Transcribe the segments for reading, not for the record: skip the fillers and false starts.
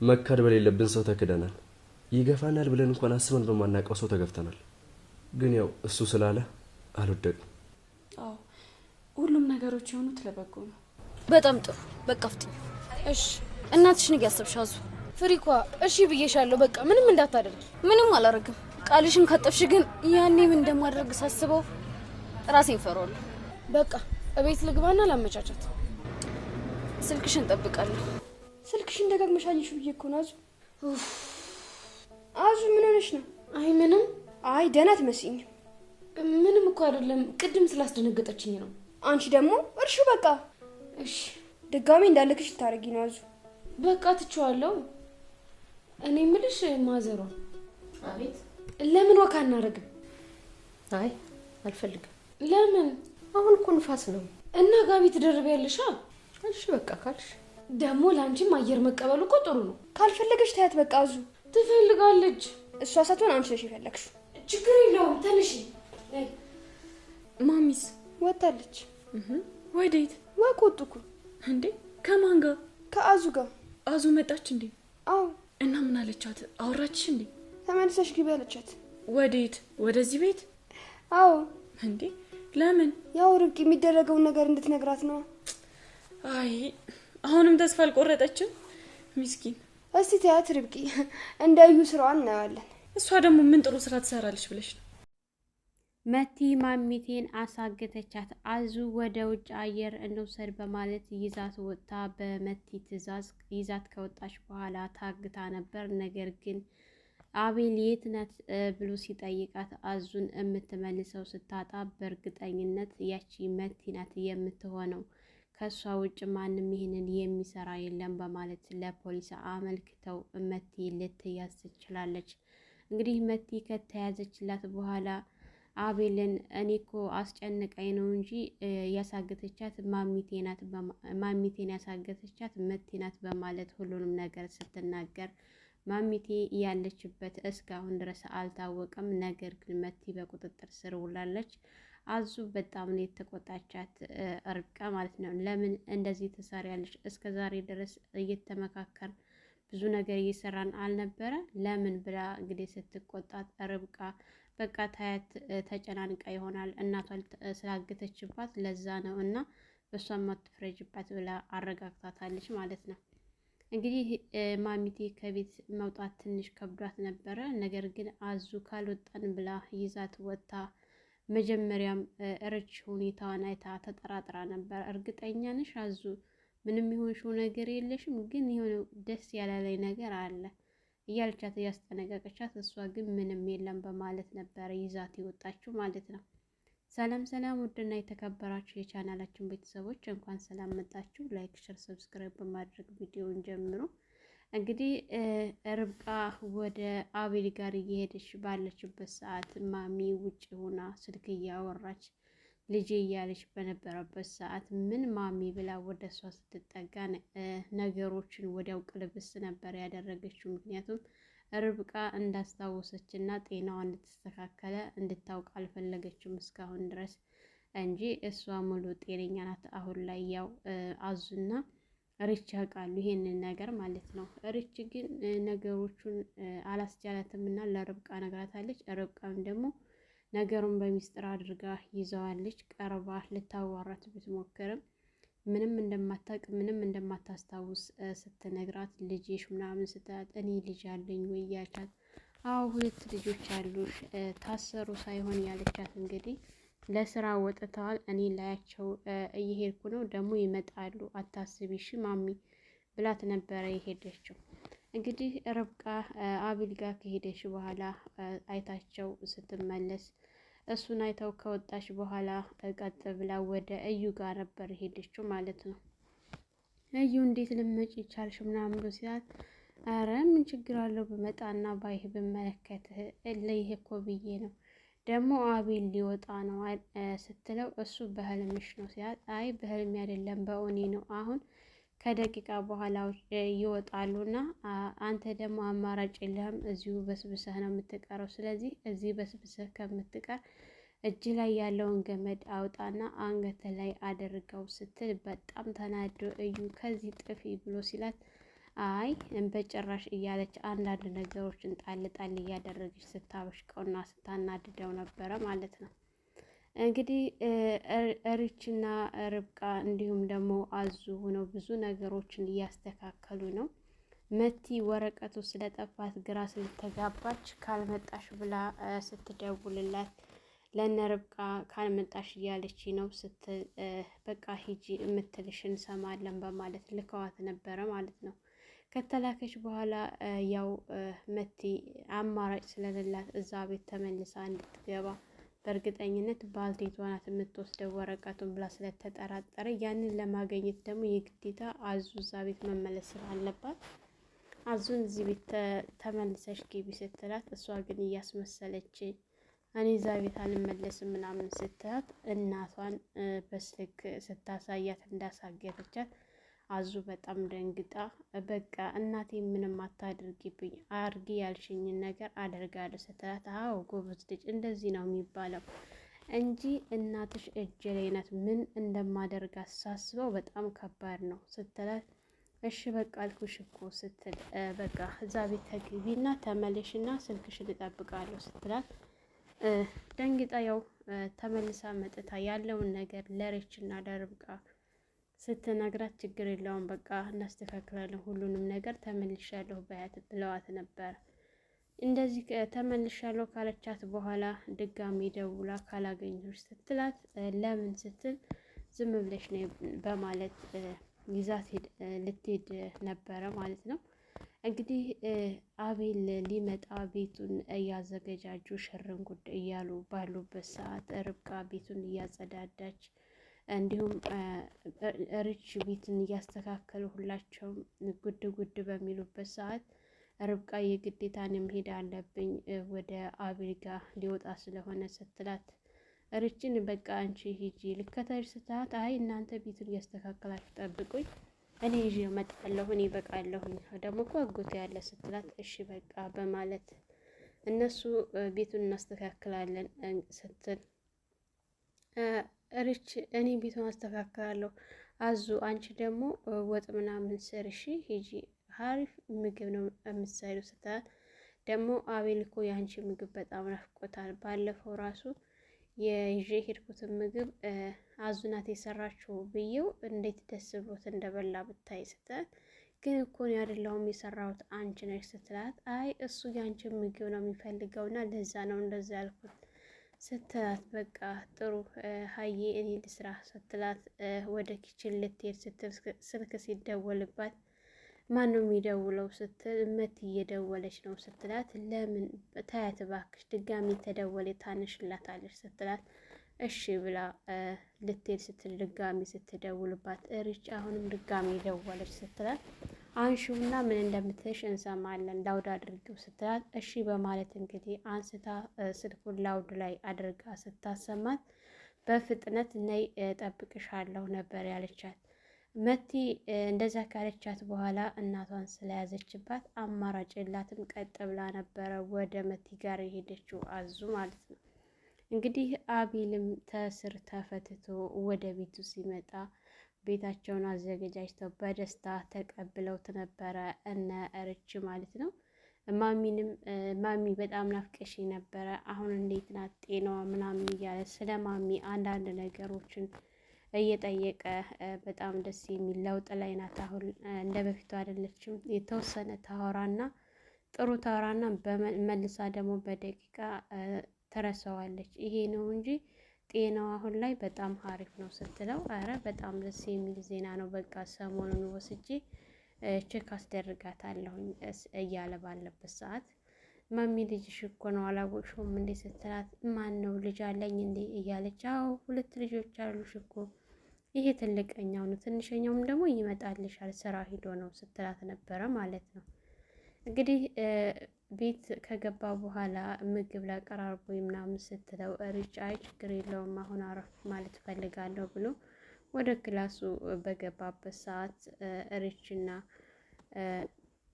መካድ በሌለብን ሰው ተክደናል። ይገፋናል ብለን እንኳን አስበን በማናውቀው ሰው ተገፍተናል። ግን ያው እሱ ስላለ አልወደቅም። አዎ ሁሉም ነገሮች የሆኑት ለበጎ ነው። በጣም ጥሩ። በቃ ፍጥኝ። እሺ እናትሽን እያሰብሽ አዙ። ፍሪኳ እሺ ብዬሻለሁ። በቃ ምንም እንዳታደርጊ። ምንም አላረግም። ቃልሽን ካጠፍሽ ግን ያኔ ምን እንደማደርግ ሳስበው ራሴን ፈራለሁ። በቃ እቤት ልግባና ላመቻቻት። ስልክሽን ጠብቃለሁ። ስልክሽን ደጋግመሽ አየሽው ብዬ እኮ ነው አዙ። አዙ ምን ሆነሽ ነው? አይ ምንም። አይ ደህና አትመስይኝም። ምንም እኮ አይደለም፣ ቅድም ስላስደነገጠችኝ ነው። አንቺ ደግሞ እርሹ በቃ። እሺ ድጋሚ እንዳልክሽ ልታረጊ ነው አዙ። በቃ ትቼዋለሁ። እኔ የምልሽ ማዘሯ። አቤት። ለምን ወካ አናረግም? አይ አልፈልግም። ለምን? አሁን እኮ ንፋስ ነው እና ጋቢ ትደርቢያለሽ። እሺ በቃ ካልሽ። ደግሞ ላንቺም አየር መቀበሉ እኮ ጥሩ ነው። ካልፈለገሽ ታያት በቃ አዙ። ትፈልጋለች። እሷ ሳትሆን አንቺ ነሽ የፈለግሽው። ችግር የለውም ተነሺ። ማሚስ ወጣለች። ወዴት? ወቅ ወጡ እኮ። እንዴ ከማን ጋር? ከአዙ ጋር። አዙ መጣች እንዴ? አዎ። እና ምን አለቻት? አወራችሽ እንዴ? ተመልሰሽ ግቢ አለቻት። ወዴት? ወደዚህ ቤት? አዎ። እንዴ ለምን? ያው ርብቃ የሚደረገውን ነገር እንድትነግራት ነው። አይ አሁንም ተስፋ አልቆረጠችም ምስኪን። እስቲ ታያት ርብቃ፣ እንዳዩ ስራዋን እናያለን። እሷ ደግሞ ምን ጥሩ ስራ ትሰራለች ብለሽ ነው? መቲ ማሚቴን አሳገተቻት። አዙ ወደ ውጭ አየር እንውሰድ በማለት ይዛት ወጥታ በመቲ ትዕዛዝ ይዛት ከወጣች በኋላ ታግታ ነበር። ነገር ግን አቤል የት ናት ብሎ ሲጠይቃት አዙን የምትመልሰው ስታጣ በእርግጠኝነት ያቺ መቲ ናት የምትሆነው፣ ከሷ ውጭ ማንም ይህንን የሚሰራ የለም በማለት ለፖሊስ አመልክተው መቲ ልትያዝ ትችላለች። እንግዲህ መቲ ከተያዘችላት በኋላ አቤልን እኔ እኮ አስጨንቀኝ ነው እንጂ ያሳገተቻት ማሚቴን ያሳገተቻት መቲ ናት በማለት ሁሉንም ነገር ስትናገር ማሚቴ ያለችበት እስካሁን ድረስ አልታወቀም። ነገር ግን መቲ በቁጥጥር ስር ውላለች። አዙ በጣም ነው የተቆጣቻት ርብቃ ማለት ነው። ለምን እንደዚህ ትሰሪያለሽ? እስከ ዛሬ ድረስ እየተመካከርን ብዙ ነገር እየሰራን አልነበረ? ለምን ብላ እንግዲህ ስትቆጣት ርብቃ በቃ ታያት ተጨናንቃ ይሆናል እናቷን ስላገተችባት ለዛ ነው እና በሷም አትፍረጅባት ብላ አረጋግታታለች ማለት ነው። እንግዲህ ማሚቴ ከቤት መውጣት ትንሽ ከብዷት ነበረ። ነገር ግን አዙ ካልወጣን ብላ ይዛት ወጥታ መጀመሪያም እርች ሁኔታዋን አይታ ተጠራጥራ ነበር። እርግጠኛ ነሽ አዙ ምንም የሆንሽው ነገር የለሽም፣ ግን የሆነ ደስ ያላለኝ ነገር አለ እያለቻት እያስጠነቀቀቻት፣ እሷ ግን ምንም የለም በማለት ነበረ ይዛት የወጣችው ማለት ነው። ሰላም ሰላም፣ ውድና የተከበራችሁ የቻናላችን ቤተሰቦች እንኳን ሰላም መጣችሁ። ላይክ፣ ሸር፣ ሰብስክራይብ በማድረግ ቪዲዮውን ጀምሩ። እንግዲህ ርብቃ ወደ አቤል ጋር እየሄደች ባለችበት ሰዓት ማሚ ውጭ ሆና ስልክ እያወራች ልጄ እያለች በነበረበት ሰዓት ምን ማሚ ብላ ወደ እሷ ስትጠጋ ነገሮችን ወዲያው ቅልብስ ነበር ያደረገችው። ምክንያቱም ርብቃ እንዳስታወሰች እና ጤናዋ እንድትስተካከለ እንድታውቅ አልፈለገችም እስካሁን ድረስ እንጂ እሷ ሙሉ ጤነኛ ናት። አሁን ላይ ያው አዙና ሪች ያውቃሉ ይሄንን ነገር ማለት ነው። ሪች ግን ነገሮቹን አላስቻላትም እና ለርብቃ ነግራታለች። ርብቃም ደግሞ ነገሩን በሚስጥር አድርጋ ይዘዋለች። ቀርባ ልታዋራት ብትሞክርም ምንም እንደማታውቅ ምንም እንደማታስታውስ ስትነግራት ልጅሽ ምናምን ስትላት እኔ ልጅ አለኝ ወይ ያቻት፣ አዎ 2 ልጆች አሉሽ ታሰሩ ሳይሆን ያለቻት እንግዲህ ለስራ ወጥተዋል፣ እኔ ላያቸው እየሄድኩ ነው፣ ደግሞ ይመጣሉ አታስቢሽ ማሚ ብላት ነበረ የሄደችው። እንግዲህ ርብቃ አቤል ጋር ከሄደች በኋላ አይታቸው ስትመለስ እሱን አይተው ከወጣች በኋላ ቀጥ ብላ ወደ እዩ ጋር ነበር ሄደችው ማለት ነው። እዩ እንዴት ልመጪ ቻልሽ ምናምን ብሎ ሲላት፣ አረ ምን ችግር አለው በመጣና ባይህ በመለከትህ ለይህ እኮ ብዬ ነው፣ ደግሞ አቤል ሊወጣ ነው ስትለው እሱ በህልምሽ ነው ሲላት፣ አይ በህልም አይደለም በእውኔ ነው፣ አሁን ከደቂቃ በኋላ ይወጣሉና አንተ ደግሞ አማራጭ የለህም፣ እዚሁ በስብሰህ ነው የምትቀረው። ስለዚህ እዚህ በስብሰህ ከምትቀር እጅ ላይ ያለውን ገመድ አውጣና አንገት ላይ አድርገው ስትል በጣም ተናዶ እዩ ከዚህ ጥፊ ብሎ ሲላት፣ አይ በጭራሽ እያለች አንዳንድ ነገሮችን ጣል ጣል እያደረገች ስታበሽቀውና ስታናድደው ነበረ ማለት ነው። እንግዲህ ሪችና ርብቃ እንዲሁም ደግሞ አዙ ሆነው ብዙ ነገሮችን እያስተካከሉ ነው። መቲ ወረቀቱ ስለጠፋት ግራ ስለተጋባች ካልመጣሽ ብላ ስትደውልላት ለነ ርብቃ ካልመጣሽ እያለች ነው ስትል በቃ ሂጂ የምትልሽ እንሰማለን በማለት ልከዋት ነበረ ማለት ነው። ከተላከች በኋላ ያው መቲ አማራጭ ስለሌላት እዛ ቤት ተመልሳ እንድትገባ በእርግጠኝነት ባልቴቷ ናት የምትወስደው ወረቀቱን ብላ ስለተጠራጠረ ያንን ለማገኘት ደግሞ የግዴታ አዙ እዛ ቤት መመለስ ስላለባት አዙን እዚህ ቤት ተመልሰሽ ግቢ ስትላት እሷ ግን እያስመሰለች እኔ እዛ ቤት አልመለስም ምናምን ስትላት እናቷን በስልክ ስታሳያት እንዳሳገተቻት አዙ በጣም ደንግጣ በቃ እናቴ ምንም አታድርጊብኝ አርጊ ያልሽኝን ነገር አደርጋለሁ ስትላት አዎ ጎበዝ ልጅ እንደዚህ ነው የሚባለው እንጂ እናትሽ እጅ ላይ ናት ምን እንደማደርጋት ሳስበው በጣም ከባድ ነው ስትላት እሺ በቃ አልኩሽ እኮ ስትል በቃ እዛ ቤት ተግቢና ተመለሽና ስልክሽን እጠብቃለሁ ስትላት ደንግጣ ያው ተመልሳ መጥታ ያለውን ነገር ለሬችና ለርብቃ ስትነግራት ችግር የለውም በቃ እናስተካክላለን ሁሉንም ነገር ተመልሻለሁ በያት ብለዋት ነበር። እንደዚህ ተመልሻለሁ ካለቻት በኋላ ድጋሚ ደውላ ካላገኘሽ ስትላት ለምን ስትል ዝም ብለሽ ነው በማለት ይዛት ልትሄድ ነበረ ማለት ነው። እንግዲህ አቤል ሊመጣ ቤቱን እያዘገጃጁ ሽርን ጉድ እያሉ ባሉበት ሰዓት ርብቃ ቤቱን እያጸዳዳች እንዲሁም ሪች ቤትን እያስተካከሉ ሁላቸውም ጉድ ጉድ በሚሉበት ሰዓት ርብቃ የግዴታን መሄድ አለብኝ ወደ አቤል ጋር ሊወጣ ስለሆነ ስትላት ሪችን በቃ አንቺ ሂጂ ልከታች ስትላት አይ እናንተ ቤቱን እያስተካከላችሁ ጠብቁኝ እኔ ይዤ እመጣለሁ እኔ በቃለሁኝ ደግሞ እኮ አጎቴ ያለ ስትላት እሺ በቃ በማለት እነሱ ቤቱን እናስተካክላለን ስትል ሪች እኔ ቤቱን አስተካክላለሁ አዙ አንቺ ደግሞ ወጥ ምናምን ስር እሺ ሂጂ ሀሪፍ ምግብ ነው የምትሰሪው ስትላት ደግሞ አቤል እኮ የአንቺ ምግብ በጣም ናፍቆታል ባለፈው ራሱ የይዤ ሄድኩትን ምግብ አዙናት የሰራችው ብዬው እንዴት ደስ ብሎት እንደበላ ብታይ ስትላት ግን እኮ እኔ አይደለሁም የሰራሁት አንቺ ነሽ ስትላት አይ እሱ ያንቺን ምግብ ነው የሚፈልገውና ለዛ ነው እንደዛ ያልኩት ስትላት በቃ ጥሩ ሀዬ እኔ ልስራ ስትላት ወደ ኪችን ልትሄድ ስትል ስልክ ሲደወልባት ማን ነው የሚደውለው ስትል መቲ እየደወለች ነው ስትላት ለምን ታያት እባክሽ ድጋሚ ተደወለ ታነሽላታለች ስትላት እሺ ብላ ልትሄድ ስትል ድጋሚ ስትደውልባት ሪች አሁንም ድጋሚ ደወለች ስትላት አንሺውና ምን እንደምትልሽ እንሰማለን ላውድ አድርጊው ስትላት እሺ በማለት እንግዲህ አንስታ ስልኩን ላውድ ላይ አድርጋ ስታሰማት በፍጥነት ነይ ጠብቅሻለሁ ነበር ያለቻት። መቲ እንደዛ ካለቻት በኋላ እናቷን ስለያዘችባት አማራጭ የላትም ቀጥ ብላ ነበረ ወደ መቲ ጋር የሄደችው አዙ ማለት ነው። እንግዲህ አቤልም ተስር ተፈትቶ ወደ ቤቱ ሲመጣ ቤታቸውን አዘገጃጅተው በደስታ ተቀብለውት ነበረ እነ ርች ማለት ነው። ማሚንም ማሚ በጣም ናፍቀሽ ነበረ አሁን እንዴት ናት ጤናዋ ምናምን እያለ ስለ ማሚ አንዳንድ ነገሮችን እየጠየቀ በጣም ደስ የሚል ለውጥ ላይ ናት። አሁን እንደ በፊቱ አይደለችም። የተወሰነ ታወራና ጥሩ ታወራና በመልሳ ደግሞ በደቂቃ ትረሳዋለች። ይሄ ነው እንጂ ጤናው አሁን ላይ በጣም አሪፍ ነው ስትለው አረ በጣም ደስ የሚል ዜና ነው በቃ ሰሞኑን ወስጄ ቼክ አስደርጋታለሁኝ እያለ ባለበት ሰዓት ማሚ ልጅሽ እኮ ነው አላወቅሽውም እንዴ ስትላት ማን ነው ልጅ አለኝ እንዴ እያለች አዎ 2 ልጆች አሉሽ እኮ ይሄ ትልቀኛው ነው ትንሸኛውም ደግሞ ይመጣልሻል ስራ ሂዶ ነው ስትላት ነበረ ማለት ነው። እንግዲህ ቤት ከገባ በኋላ ምግብ ላቀራርቦ ምናምን ስትለው ሪች አይ ችግር የለውም አሁን አረፍ ማለት ፈልጋለሁ ብሎ ወደ ክላሱ በገባበት ሰዓት ሪችና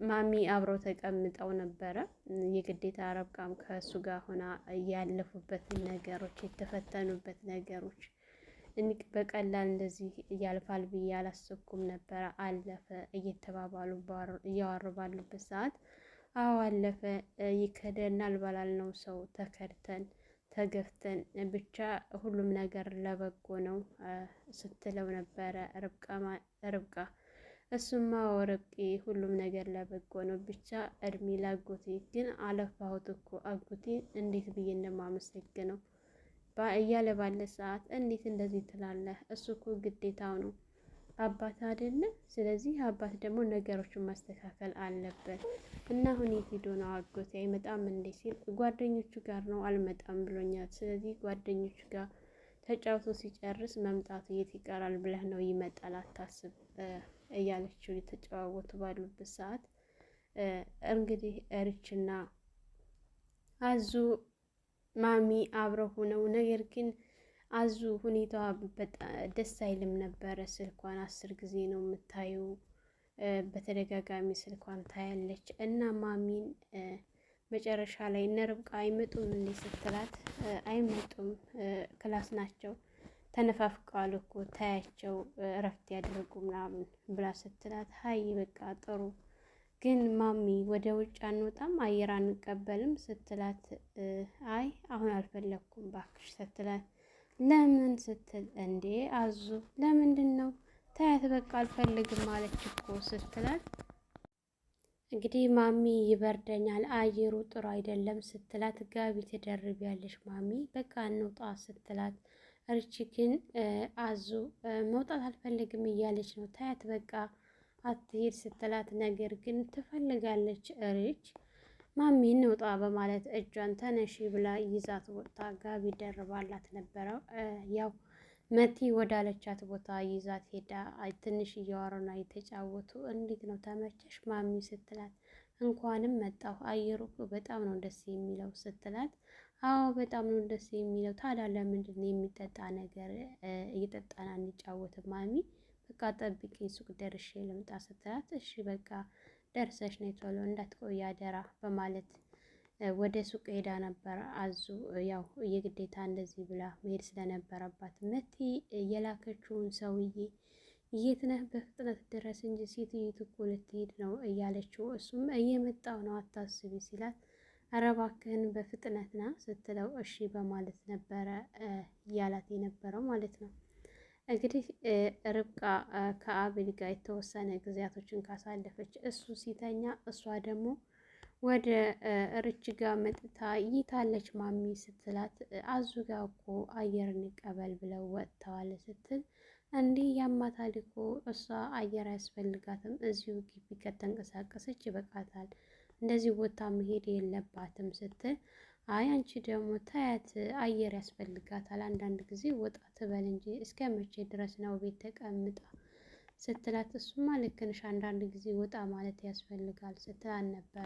ማሚ አብረው ተቀምጠው ነበረ። የግዴታ ርብቃም ከእሱ ጋር ሆና ያለፉበትን ነገሮች የተፈተኑበት ነገሮች በቀላል እንደዚህ ያልፋል ብዬ አላሰብኩም ነበረ። አለፈ እየተባባሉ እያወሩ ባሉበት ሰዓት አዎ አለፈ፣ ይከደናል ባላልነው ሰው ተከድተን ተገፍተን ብቻ ሁሉም ነገር ለበጎ ነው ስትለው ነበረ ርብቃ። እሱማ ርብቃ ሁሉም ነገር ለበጎ ነው፣ ብቻ እድሜ ላጎቴ። ግን አለፋሁት እኮ አጎቴ እንዴት ብዬ እንደማመሰግነው እያለ ባለ ሰዓት እንዴት እንደዚህ ትላለህ? እሱ እኮ ግዴታው ነው አባት አይደለ? ስለዚህ አባት ደግሞ ነገሮችን ማስተካከል አለበት። እና አሁን የት ሄዶ ነው አጎቴ አይመጣም እንዴ ሲል ጓደኞቹ ጋር ነው አልመጣም ብሎኛል። ስለዚህ ጓደኞቹ ጋር ተጫውቶ ሲጨርስ መምጣቱ የት ይቀራል ብለህ ነው? ይመጣል አታስብ እያለችው የተጨዋወቱ ባሉበት ሰዓት እንግዲህ እርችና አዙ ማሚ አብረው ሆነው ነገር ግን አዙ ሁኔታዋ በጣም ደስ አይልም ነበረ። ስልኳን 10 ጊዜ ነው የምታየው፣ በተደጋጋሚ ስልኳን ታያለች። እና ማሚን መጨረሻ ላይ እነ ርብቃ አይመጡም እንዴ ስትላት አይመጡም ክላስ ናቸው ተነፋፍቀዋል እኮ ታያቸው እረፍት ያደርጉ ምናምን ብላ ስትላት ሀይ በቃ ጥሩ ግን ማሚ ወደ ውጭ አንወጣም አየር አንቀበልም ስትላት አይ አሁን አልፈለኩም ባክሽ ስትላት ለምን ስትል እንዴ አዙ ለምንድን ነው ታያት በቃ አልፈልግም ማለች እኮ ስትላት እንግዲህ ማሚ ይበርደኛል አየሩ ጥሩ አይደለም ስትላት ጋቢ ትደርቢያለሽ ማሚ በቃ እንውጣ ስትላት እርቺ ግን አዙ መውጣት አልፈልግም እያለች ነው ታያት በቃ አትሄድ ስትላት ነገር ግን ትፈልጋለች። እርች ማሚ እንውጣ በማለት እጇን ተነሺ ብላ ይዛት ወጣ ጋቢ ደርባላት ነበረው። ያው መቲ ወዳለቻት ቦታ ይዛት ሄዳ ትንሽ እያወሩና እየተጫወቱ እንዴት ነው ተመቸሽ ማሚ ስትላት እንኳንም መጣሁ አየሩ በጣም ነው ደስ የሚለው ስትላት አዎ በጣም ነው ደስ የሚለው ታዲያ ለምንድን ነው የሚጠጣ ነገር እየጠጣን አንጫወትም ማሚ በቃ ጠብቂኝ ሱቅ ደርሼ ልምጣ ስትላት እሺ በቃ ደርሰሽ ነይ ቶሎ እንዳትቆይ አደራ በማለት ወደ ሱቅ ሄዳ ነበር። አዙ ያው የግዴታ እንደዚህ ብላ መሄድ ስለነበረባት መቲ የላከችውን ሰውዬ የት ነህ በፍጥነት ድረስ እንጂ ሴትዮቱ እኮ ልትሄድ ነው እያለችው እሱም እየመጣው ነው አታስቢ ሲላት ኧረ እባክህን በፍጥነት ና ስትለው እሺ በማለት ነበረ ያላት የነበረው ማለት ነው። እንግዲህ ርብቃ ከአቤል ጋር የተወሰነ ጊዜያቶችን ካሳለፈች እሱ ሲተኛ እሷ ደግሞ ወደ ርች ጋር መጥታ ይታለች ማሚ ስትላት አዙ ጋር እኮ አየር እንቀበል ብለው ወጥተዋል ስትል እንዲህ ያማታል እኮ እሷ አየር አያስፈልጋትም እዚሁ ግቢ ከተንቀሳቀሰች ይበቃታል እንደዚህ ቦታ መሄድ የለባትም ስትል አይ አንቺ ደግሞ ታያት አየር ያስፈልጋታል አንዳንድ ጊዜ ወጣ ትበል እንጂ እስከ መቼ ድረስ ነው ቤት ተቀምጣ ስትላት እሱማ ልክ ነሽ አንዳንድ ጊዜ ወጣ ማለት ያስፈልጋል ስትላት ነበረ።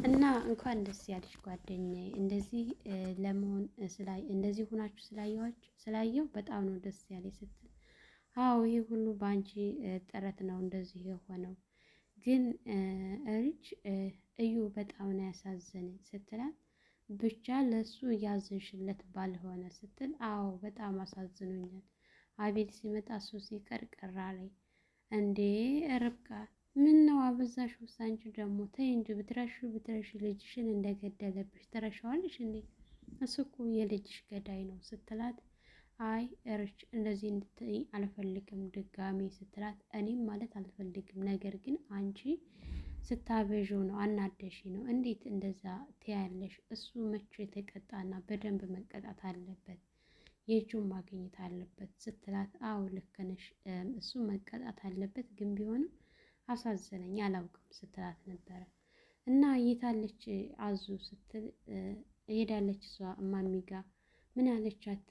እና እንኳን ደስ ያለሽ ጓደኛዬ እንደዚህ ለመሆን እንደዚህ ሆናችሁ ስላየው በጣም ነው ደስ ያለኝ ስትል አዎ ይሄ ሁሉ በአንቺ ጥረት ነው እንደዚህ የሆነው ግን ርች እዩ በጣም ነው ያሳዘነኝ ስትላት ብቻ ለሱ እያዘንሽለት ባልሆነ ስትል አዎ በጣም አሳዝኖኛል አቤል ሲመጣ እሱ ሲቀር ቀራ ላይ እንዴ ርብቃ ምን ነው አበዛሽ አንቺ ደግሞ ተይ እንጂ ብትረሺ ልጅሽን እንደገደለብሽ ትረሻዋለሽ እንዴ እሱ እኮ የልጅሽ ገዳይ ነው ስትላት አይ ርች እንደዚህ እንድትይ አልፈልግም ድጋሚ ስትላት እኔም ማለት አልፈልግም ነገር ግን አንቺ ስታበዡ ነው አናደሺ ነው እንዴት እንደዛ ትያለሽ እሱ መቼ የተቀጣና በደንብ መቀጣት አለበት የእጁን ማግኘት አለበት ስትላት አዎ ልክ ነሽ እሱ መቀጣት አለበት ግን ቢሆንም አሳዘነኝ አላውቅም ስትላት ነበረ። እና የታለች አዙ ስትል ሄዳለች እሷ እማሚ ጋር ምን ያለቻት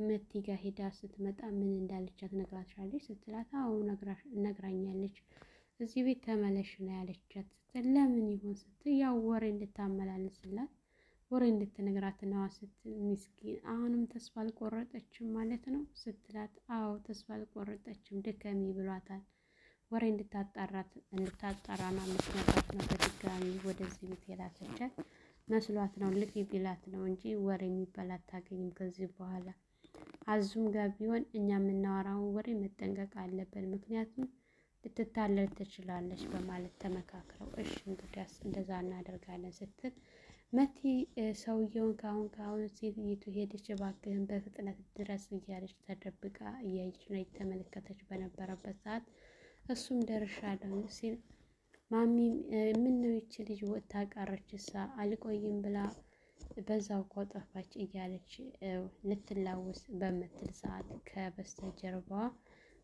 መቲ ጋር ሄዳ ስትመጣ ምን እንዳለቻት ነግራሻለች ስትላት አዎ ነግራኛለች እዚህ ቤት ተመለሽ ነው ያለቻት ስትል ለምን ይሆን ስትል ያው ወሬ እንድታመላልስላት ወሬ እንድትነግራት ነው ስትል ምስኪን አሁንም ተስፋ አልቆረጠችም ማለት ነው ስትላት አዎ ተስፋ አልቆረጠችም ድከሚ ብሏታል ወሬ እንድታጣራና መስነግራት ነው በድጋሚ ወደዚህ ቤት የላከቻት መስሏት ነው ልፊ ቢላት ነው እንጂ ወሬ የሚባል አታገኝም ከዚህ በኋላ አዙም ጋር ቢሆን እኛ የምናወራውን ወሬ መጠንቀቅ አለብን፣ ምክንያቱም ልትታለል ትችላለች በማለት ተመካክረው እሺ እንግዲያስ እንደዛ እናደርጋለን ስትል መቲ ሰውየውን ካሁን ሴትይቱ ሄደች እባክህን በፍጥነት ድረስ እያለች ተደብቃ እያየች ነው የተመለከተች በነበረበት ሰዓት እሱም ደርሻለሁ ሲል ማሚ ምነው ይቺ ልጅ ወጥታ ቀረችሳ አልቆይም ብላ በዛው እኮ ጠፋች እያለች ልትላወስ በምትል ሰዓት ከበስተጀርባዋ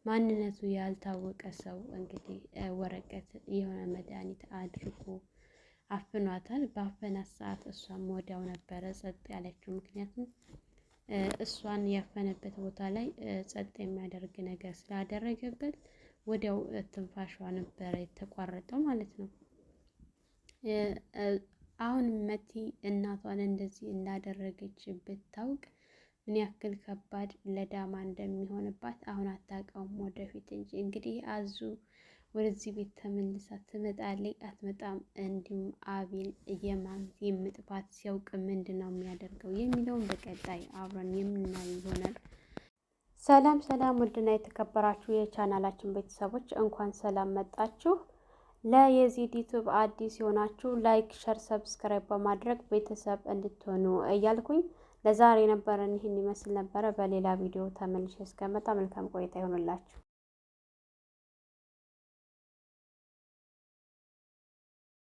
ማንነቱ ያልታወቀ ሰው እንግዲህ ወረቀት የሆነ መድኃኒት አድርጎ አፍኗታል። በአፈናት ሰዓት እሷም ወዲያው ነበረ ጸጥ ያለችው። ምክንያቱም እሷን ያፈነበት ቦታ ላይ ጸጥ የሚያደርግ ነገር ስላደረገበት ወዲያው ትንፋሿ ነበረ የተቋረጠው ማለት ነው። አሁን መቲ እናቷን እንደዚህ እንዳደረገች ብታውቅ ምን ያክል ከባድ ለዳማ እንደሚሆንባት አሁን አታውቀውም፣ ወደፊት እንጂ። እንግዲህ አዙ ወደዚህ ቤት ተመልሳ ትመጣለች አትመጣም፣ እንዲሁም አቤል የምጥፋት ሲያውቅ ምንድን ነው የሚያደርገው የሚለውን በቀጣይ አብረን የምናይ ይሆናል። ሰላም ሰላም! ውድና የተከበራችሁ የቻናላችን ቤተሰቦች እንኳን ሰላም መጣችሁ። ለየዚድ ዩቲዩብ አዲስ የሆናችሁ ላይክ፣ ሸር፣ ሰብስክራይብ በማድረግ ቤተሰብ እንድትሆኑ እያልኩኝ ለዛሬ የነበረን ይህን ይመስል ነበረ። በሌላ ቪዲዮ ተመልሼ እስከመጣ መልካም ቆይታ ይሆንላችሁ።